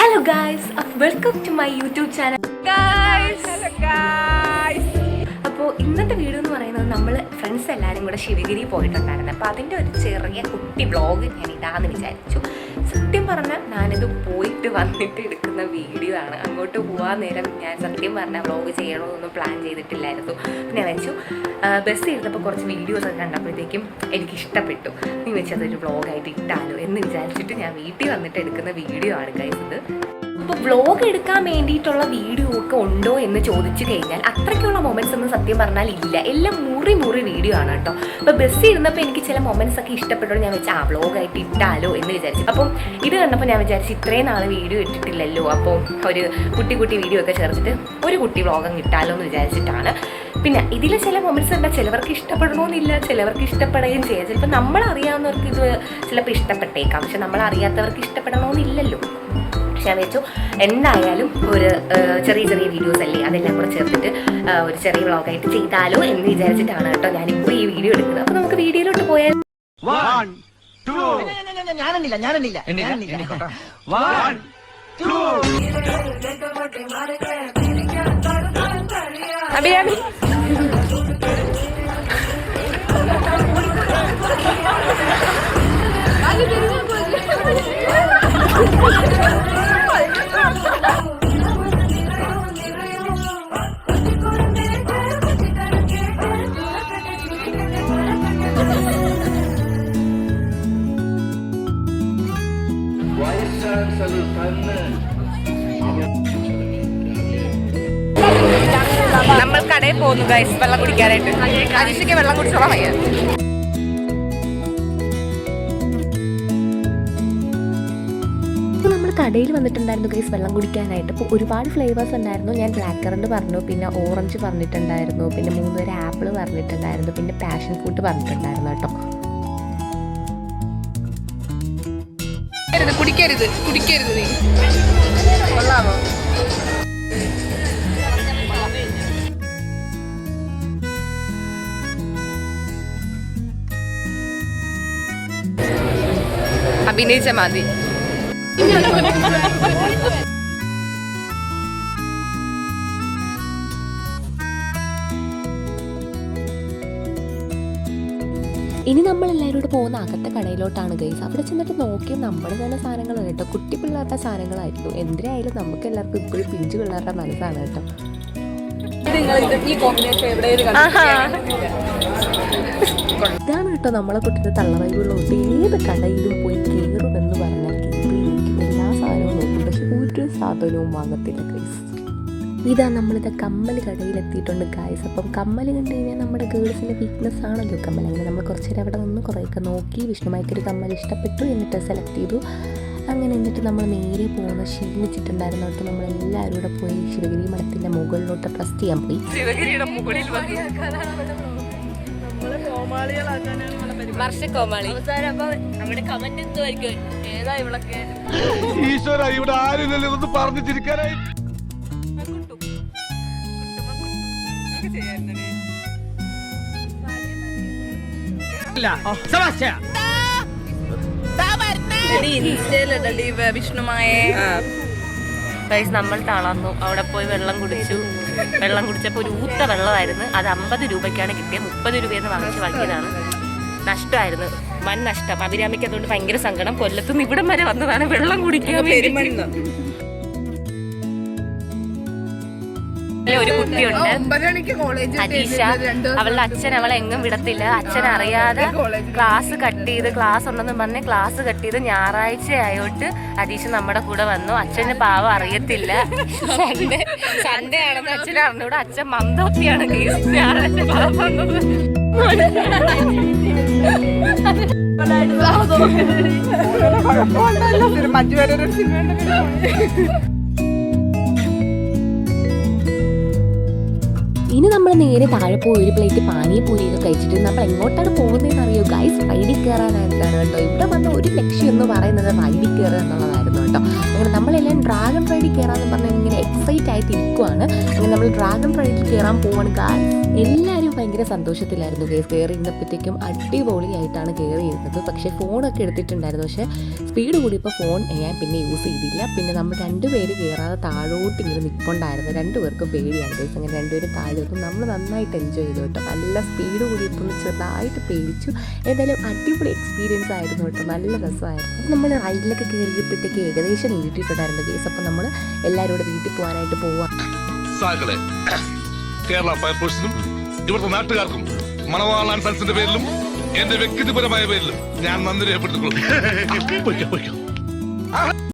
Hello guys, welcome to my YouTube channel. Guys, hello guys. അപ്പോൾ ഇന്നത്തെ video എന്ന് പറയുന്നത് നമ്മൾ ഫ്രണ്ട്സ് എല്ലാവരും കൂടെ ശിവഗിരി പോയിട്ടുണ്ടായിരുന്നു. അപ്പോൾ അതിൻ്റെ ഒരു ചെറിയ കുട്ടി വ്ളോഗ് ഞാൻ ഇടാമെന്ന് വിചാരിച്ചു. സത്യം പറഞ്ഞാൽ ഞാനിത് പോയിട്ട് വന്നിട്ട് എടുക്കുന്ന വീഡിയോ ആണ്. അങ്ങോട്ട് പോകാൻ നേരം ഞാൻ സത്യം പറഞ്ഞാൽ വ്ളോഗ് ചെയ്യണമെന്നൊന്നും പ്ലാൻ ചെയ്തിട്ടില്ലായിരുന്നു. പിന്നെ ഞാൻ വെച്ചു ബസ് ഇരുന്നപ്പോൾ കുറച്ച് വീഡിയോസൊക്കെ കണ്ടപ്പോഴത്തേക്കും എനിക്ക് ഇഷ്ടപ്പെട്ടു. നീ വെച്ചതൊരു വ്ളോഗായിട്ട് ഇട്ടാലോ എന്ന് വിചാരിച്ചിട്ട് ഞാൻ വീട്ടിൽ വന്നിട്ട് എടുക്കുന്ന വീഡിയോ ആണ് ഗൈസ് ഇത്. അപ്പോൾ വ്ളോഗ് എടുക്കാൻ വേണ്ടിയിട്ടുള്ള വീഡിയോ ഒക്കെ ഉണ്ടോ എന്ന് ചോദിച്ചു കഴിഞ്ഞാൽ അത്രയ്ക്കുള്ള മൊമെൻറ്റ്സ് ഒന്നും സത്യം പറഞ്ഞാൽ ഇല്ല. എല്ലാം മുറി വീഡിയോ ആണ് കേട്ടോ. അപ്പോൾ ബസ്സിൽ ഇരുന്നപ്പോൾ എനിക്ക് ചില മൊമെൻറ്റ്സ് ഒക്കെ ഇഷ്ടപ്പെട്ടു. ഞാൻ വെച്ചാൽ വ്ളോഗായിട്ട് ഇട്ടാലോ എന്ന് വിചാരിച്ചു. അപ്പം ഇത് കണ്ടപ്പോൾ ഞാൻ വിചാരിച്ചു ഇത്രയും നാൾ വീഡിയോ ഇട്ടിട്ടില്ലല്ലോ, അപ്പോൾ ഒരു കുട്ടി വീഡിയോ ഒക്കെ ചേർത്തിട്ട് ഒരു കുട്ടി വ്ളോഗങ്ങ് ഇട്ടാലോ എന്ന് വിചാരിച്ചിട്ടാണ്. പിന്നെ ഇതിൽ ചില മൊമെൻറ്റ്സ് എന്താ ചിലവർക്ക് ഇഷ്ടപ്പെടണമെന്നില്ല, ചിലവർക്ക് ഇഷ്ടപ്പെടുകയും ചെയ്യാം. ചിലപ്പോൾ നമ്മളറിയാവുന്നവർക്ക് ഇത് ചിലപ്പോൾ ഇഷ്ടപ്പെട്ടേക്കാം, പക്ഷെ നമ്മളറിയാത്തവർക്ക് ഇഷ്ടപ്പെടണമെന്നില്ലല്ലോ. പക്ഷെ ഞാൻ വെച്ചു എന്തായാലും ഒരു ചെറിയ വീഡിയോസ് അല്ലേ, അതെല്ലാം കൂടെ ചേർത്തിട്ട് ഒരു ചെറിയ വ്ളോഗായിട്ട് ചെയ്താലോ എന്ന് വിചാരിച്ചിട്ടാണ് കേട്ടോ ഞാനിപ്പോൾ ഈ വീഡിയോ എടുക്കുന്നത്. അപ്പോൾ നമുക്ക് വീഡിയോയിലോട്ട് പോയാൽ അഭിരാമി നമ്മൾ കടയിൽ പോകുന്നു ഗൈസ് വെള്ളം കുടിക്കാനായിട്ട്. അനീഷയ്ക്ക് വെള്ളം കുടിച്ചോളാം വയ്യ. നമ്മൾ കടയിൽ വന്നിട്ടുണ്ടായിരുന്നു ഗൈസ് വെള്ളം കുടിക്കാനായിട്ട്. അപ്പോൾ ഒരുപാട് ഫ്ലേവേഴ്സ് ഉണ്ടായിരുന്നു. ഞാൻ ബ്ലാക്ക് കറണ്ട് പറഞ്ഞു, പിന്നെ ഓറഞ്ച് പറഞ്ഞിട്ടുണ്ടായിരുന്നു, പിന്നെ 3 പേര് ആപ്പിൾ പറഞ്ഞിട്ടുണ്ടായിരുന്നു, പിന്നെ പാഷൻ ഫ്രൂട്ട് പറഞ്ഞിട്ടുണ്ടായിരുന്നു കേട്ടോ. കുടിക്കരുത് നീ കൊള്ളാമോ? അഭിനയിച്ച മതി. ഇനി നമ്മളെല്ലാവരും കൂടെ പോകുന്ന അകത്തെ കടയിലോട്ടാണ് ഗൈസ്. അവിടെ ചെന്നിട്ട് നോക്കി നമ്മുടെ തന്നെ സാധനങ്ങൾ കേട്ടോ, കുട്ടി പിള്ളേരുടെ സാധനങ്ങളായിരുന്നു. എന്തിനായാലും നമുക്ക് എല്ലാവർക്കും ഇപ്പോഴും പിഞ്ചു പിള്ളേരുടെ മനസ്സാണ് കേട്ടോ. ഇതാണ് കേട്ടോ നമ്മളെ കുട്ടിയുടെ തള്ളവൈബുള്ളതുകൊണ്ട് ഏത് കടയിലും പോയി കയറുമെന്ന് പറഞ്ഞാൽ കയറിയിരിക്കും. എല്ലാ സാധനവും നോക്കും, പക്ഷെ ഒരു സാധനവും വാങ്ങത്തില്ല ഗൈസ്. ഇതാ നമ്മളിത് കമ്മൽ കടയിലെത്തിയിട്ടുണ്ട് ഗൈസ്. അപ്പം കമ്മൽ കണ്ടു കഴിഞ്ഞാൽ നമ്മുടെ ഗേൾസിൻ്റെ വീക്ക്നെസ് ആണല്ലോ കമ്മൽ. അങ്ങനെ നമ്മൾ കുറച്ച് നേരം അവിടെ നിന്ന് കുറേയൊക്കെ നോക്കി വിഷ്ണുമായിക്കൊരു കമ്മൽ ഇഷ്ടപ്പെട്ടു, എന്നിട്ട് സെലക്ട് ചെയ്തു. അങ്ങനെ എന്നിട്ട് നമ്മൾ നേരെ പോകുന്ന ക്ഷീണിച്ചിട്ടുണ്ടായിരുന്നു കേട്ടോ. നമ്മളെല്ലാവരും കൂടെ പോയി ശിവഗിരി മഠത്തിൻ്റെ മുകളിലോട്ട് ട്രസ്റ്റ് ചെയ്യാൻ പോയി. ശിവഗിരിയുടെ മുകളിൽ വിഷ്ണുമായെ നമ്മൾ തളർന്നു. അവിടെ പോയി വെള്ളം കുടിച്ചപ്പോൾ ഒരു ഊത്ത വെള്ളമായിരുന്നു. അത് 50 രൂപയ്ക്കാണ് കിട്ടിയത്. 30 രൂപയെന്ന് വാങ്ങിയതാണ്. നഷ്ടമായിരുന്നു, വൻ നഷ്ടം. അഭിരാമിക്ക് അതുകൊണ്ട് ഭയങ്കര സങ്കടം. കൊല്ലത്തുനിന്ന് ഇവിടം വരെ വന്നതാണ് വെള്ളം കുടിക്കാൻ. ഒരു കുട്ടിയുണ്ട് അനീഷ, അവളുടെ അച്ഛൻ അവളെ എങ്ങും വിടത്തില്ല. അച്ഛൻ അറിയാതെ ക്ലാസ് ഉണ്ടെന്ന് പറഞ്ഞ് ക്ലാസ് കട്ട് ചെയ്ത് ഞായറാഴ്ച ആയോട്ട് അനീഷ് നമ്മുടെ കൂടെ വന്നു. അച്ഛന് പാവം അറിയത്തില്ല, സൺഡേ ആണെന്ന് അച്ഛൻ അറിഞ്ഞൂടെ. അച്ഛൻ മന്ദോത്തിയാണ് ഞായറാഴ്ച പാവം വന്നത്. ഇനി നമ്മൾ നേരെ താഴെ പോയി ഒരു പ്ലേറ്റ് പാനിപൂരിയൊക്കെ കഴിച്ചിട്ട് നമ്മൾ എങ്ങോട്ടാണ് പോകുന്നതെന്ന് അറിയോ ഗൈസ്? റൈഡിൽ കയറാനായിട്ടാണ് കേട്ടോ. ഇവിടെ വന്ന ഒരു ലക്ഷ്യം എന്ന് പറയുന്നത് റൈഡിൽ കയറുക എന്നുള്ളതായിരുന്നു കേട്ടോ. അങ്ങനെ നമ്മളെല്ലാം ഡ്രാഗൺ റൈഡിൽ കയറാമെന്ന് പറഞ്ഞാൽ ഇങ്ങനെ എക്സൈറ്റ് ആയിട്ട് ഇരിക്കുവാണ്. അങ്ങനെ നമ്മൾ ഡ്രാഗൺ റൈഡിൽ കയറാൻ പോവാണ് ഗൈസ്. എല്ലാവരും ഞാൻ ഭയങ്കര സന്തോഷത്തിലായിരുന്നു കയറി ഇരുന്നപ്പോഴത്തേക്കും അടിപൊളിയായിട്ടാണ് കയറി ഇരുന്നത്. പക്ഷേ ഫോണൊക്കെ എടുത്തിട്ടുണ്ടായിരുന്നു. പക്ഷേ സ്പീഡ് കൂടിയപ്പോൾ ഫോൺ ഞാൻ പിന്നെ യൂസ് ചെയ്തില്ല. പിന്നെ നമ്മൾ രണ്ടുപേര് കയറാതെ താഴോട്ട് ഇങ്ങനെ നിൽപ്പുണ്ടായിരുന്നു. രണ്ടുപേർക്കും പേടിയാണ് ഗൈസ്. അങ്ങനെ രണ്ടുപേരും താഴെ വന്നു. നമ്മൾ നന്നായിട്ട് എൻജോയ് ചെയ്തു കേട്ടോ. നല്ല സ്പീഡ് കൂടിയപ്പോൾ ചെറുതായിട്ട് പേടിച്ചു. എന്തായാലും അടിപൊളി എക്സ്പീരിയൻസ് ആയിരുന്നു കേട്ടോ. നല്ല രസമായിരുന്നു. നമ്മൾ റൈഡിലൊക്കെ കയറിയപ്പോഴത്തേക്ക് ഏകദേശം നീട്ടിയിട്ടുണ്ടായിരുന്നു ഗൈസ്. അപ്പോൾ നമ്മൾ എല്ലാവരും കൂടെ വീട്ടിൽ പോകാനായിട്ട് പോവാം. കേരള ഫയർഫോഴ്സിനും ഇവിടുത്തെ നാട്ടുകാർക്കും മണവാളാൻ സൽസിന്റെ പേരിലും എന്റെ വ്യക്തിപരമായ പേരിലും ഞാൻ നന്ദി രേഖപ്പെടുത്തിക്കൊള്ളുന്നു.